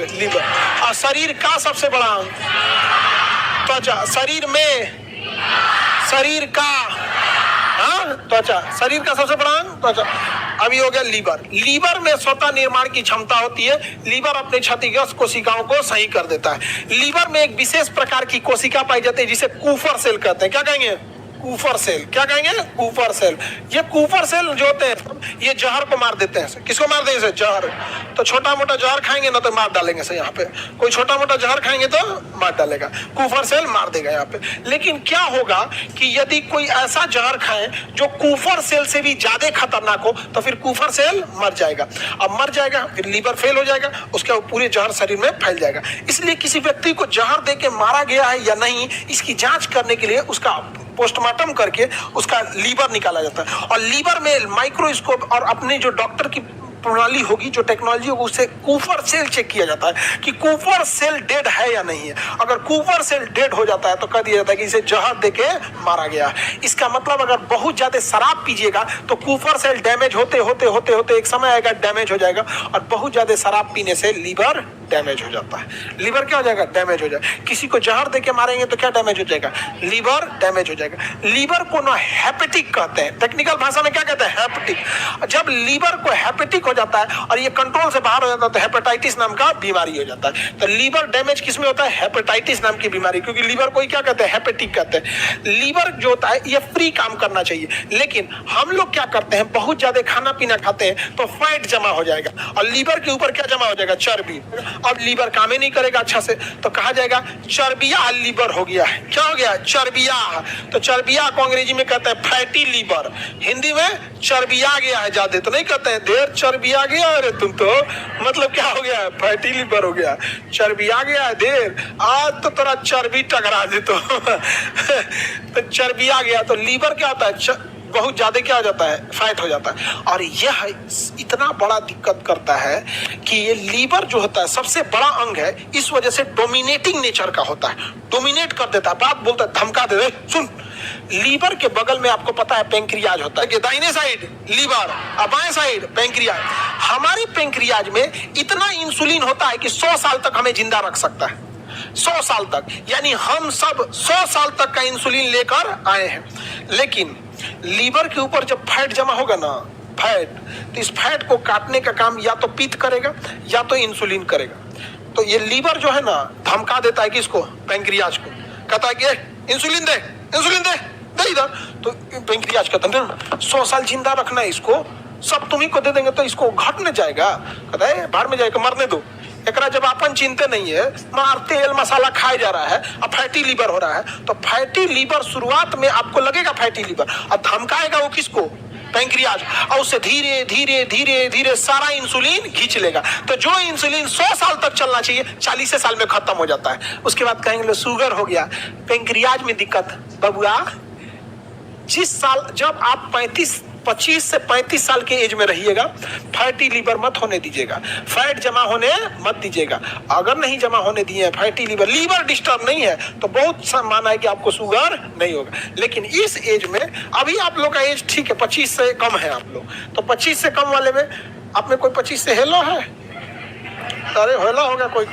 अंग लीवर। और शरीर का सबसे बड़ा अंग त्वचा। शरीर का त्वचा, शरीर का सबसे बड़ा अंग त्वचा। अभी हो गया लीवर। लीवर में स्वतः निर्माण की क्षमता होती है। लीवर अपने क्षतिग्रस्त कोशिकाओं को सही कर देता है। लीवर में एक विशेष प्रकार की कोशिका पाई जाती है जिसे कूफर सेल कहते हैं। क्या कहेंगे? Kupffer cell. क्या कहेंगे? Kupffer cell. ये कूफर सेल जो होते हैं ये जहर को मार देते हैं। किसको मार देंगे? जहर। तो छोटा मोटा जहर खाएंगे ना तो मार डालेंगे से। यहाँ पे कोई छोटा मोटा जहर खाएंगे तो मार डालेगा, कूफर सेल मार देगा यहाँ पे। लेकिन क्या होगा कि यदि कोई ऐसा जहर खाए जो कूफर सेल से भी ज्यादा खतरनाक हो तो फिर कूफर सेल मर जाएगा। अब मर जाएगा फिर लीवर फेल हो जाएगा, उसका पूरे जहर शरीर में फैल जाएगा। इसलिए किसी व्यक्ति को जहर दे के मारा गया है या नहीं, इसकी जांच करने के लिए उसका पोस्टमार्टम करके उसका लीवर निकाला जाता है। और लीवर में माइक्रोस्कोप और अपने जो डॉक्टर की प्रणाली होगी, जो टेक्नोलॉजी होगी, उससे कूफर सेल चेक किया जाता है कि कूफर सेल डेड है या नहीं है। अगर कूफर सेल डेड हो जाता है तो कह दिया जाता है कि इसे जहर देके मारा गया। इसका मतलब अगर बहुत ज्यादा शराब पीजिएगा तो कूफर सेल डैमेज होते होते होते होते एक समय आएगा डैमेज हो जाएगा। और बहुत ज्यादा शराब पीने से लीवर डैमेज हो जाता है। लीवर क्या हो जाएगा? डैमेज हो जाएगा। किसी को जहर देके मारेंगे तो क्या डैमेज हो जाएगा? लीवर डैमेज हो जाएगा। लीवर को ना हेपेटिक कहते हैं, टेक्निकल भाषा में क्या कहते हैं? हेपेटिक। जब लीवर को हेपेटिक हो जाता है और ये कंट्रोल से बाहर हो जाता है तो हेपेटाइटिस नाम का बीमारी हो जाता है। तो लीवर डैमेज किसमें होता है? हेपेटाइटिस नाम की बीमारी। क्योंकि लीवर को क्या कहते हैं? हेपेटिक कहते हैं। लीवर जो होता है ये फ्री काम करना चाहिए, लेकिन हम लोग क्या करते हैं? बहुत ज्यादा खाना पीना खाते हैं तो फैट जमा हो जाएगा और लीवर के ऊपर क्या जमा हो जाएगा? चर्बी। अब लीवर काम ही नहीं करेगा अच्छा से तो कहा जाएगा चर्बिया लीवर हो गया है। क्या हो गया? चर्बिया। तो चर्बिया को अंग्रेजी में कहते हैं फैटी लीवर, हिंदी में चर्बिया गया है। ज्यादा तो नहीं कहते हैं देर चर्बिया गया, अरे तुम तो मतलब क्या हो गया? फैटी लीवर हो गया, चर्बिया गया है देर, आज तो तेरा चर्बी टकरा दे तो चर्बिया गया। तो लीवर क्या होता है? बहुत ज्यादा क्या हो जाता है? फैट हो जाता है। और यह इतना बड़ा दिक्कत करता है कि ये लीवर जो होता है सबसे बड़ा अंग है, इस वजह से डोमिनेटिंग नेचर का होता है, डोमिनेट कर देता है, बात बोलता है, धमका दे दे। सुन, लीवर के बगल में आपको पता है पेंक्रियाज होता है कि दाहिने साइड लीवर और बाएं साइड पेंक्रियाज। हमारी पेंक्रियाज में इतना इंसुलिन होता है कि 100 साल तक हमें जिंदा रख सकता है। 100 साल तक, यानी हम सब 100 साल तक का इंसुलिन लेकर आए हैं। लेकिन लीवर के ऊपर जब फैट जमा होगा ना, फैट, तो इस फैट को काटने का काम या तो पित्त करेगा या तो इंसुलिन करेगा। तो ये लीवर जो है ना धमका देता है किसको? पेंक्रियाज को। कहता है कि इंसुलिन दे, इंसुलिन दे, दे इधर। तो पेंक्रियाज कहता है 100 साल जिंदा रखना है इसको, सब तुम्ही को दे देंगे तो इसको घट न जाएगा। कहता है बाहर में जाएगा, मरने दो एकरा। जब अपन चिंते नहीं है, मार तेल मसाला खाया जा रहा है, अब फैटी लीवर हो रहा है। तो फैटी लीवर शुरुआत में आपको लगेगा फैटी लीवर, और धमकाएगा वो किसको? पेंक्रियाज। और उससे धीरे धीरे धीरे धीरे सारा इंसुलिन खींच लेगा। तो जो इंसुलिन 100 साल तक चलना चाहिए 40 साल में खत्म हो जाता है। उसके बाद कहेंगे शुगर हो गया, पेंक्रियाज में दिक्कत। बबुआ, जिस साल जब आप 25 से 35 साल के एज में रहिएगा, फैटी लीवर मत होने दीजिएगा, फैट जमा होने मत दीजिएगा। अगर नहीं जमा होने दिए फैटी लीवर डिस्टर्ब नहीं है तो बहुत संभावना है कि आपको शुगर नहीं होगा। लेकिन इस एज में, अभी आप लोग का एज ठीक है 25 से कम है आप लोग, तो 25 से कम वाले में आप में कोई 25 से हेलो है? अरे हेलो होगा कोई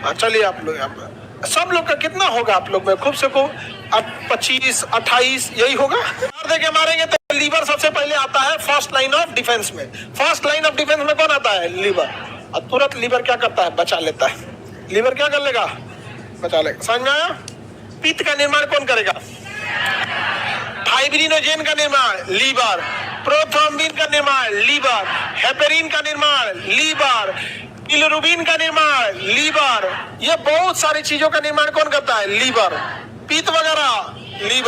हाँ, चलिए आप लोग सब लोग का कितना होगा आप लोग में? खूब से खूब 25 28 यही होगा। देके मारेंगे तो लीवर सबसे पहले आता है फर्स्ट लाइन ऑफ डिफेंस में। फर्स्ट लाइन ऑफ डिफेंस में कौन आता है? लीवर। और तुरंत लीवर क्या करता है? बचा लेता है। लीवर क्या कर लेगा? बचा लेगा। समझ में आया? पित्त का निर्माण कौन करेगा? फाइब्रिनोजेन का निर्माण लीवर, प्रोथ्रोम्बिन का निर्माण लीवर, हेपेरिन का निर्माण लीवर, बिलिरुबिन का निर्माण लीवर। ये बहुत सारी चीजों का निर्माण कौन करता है? लीवर। पित्त वगैरह लीवर।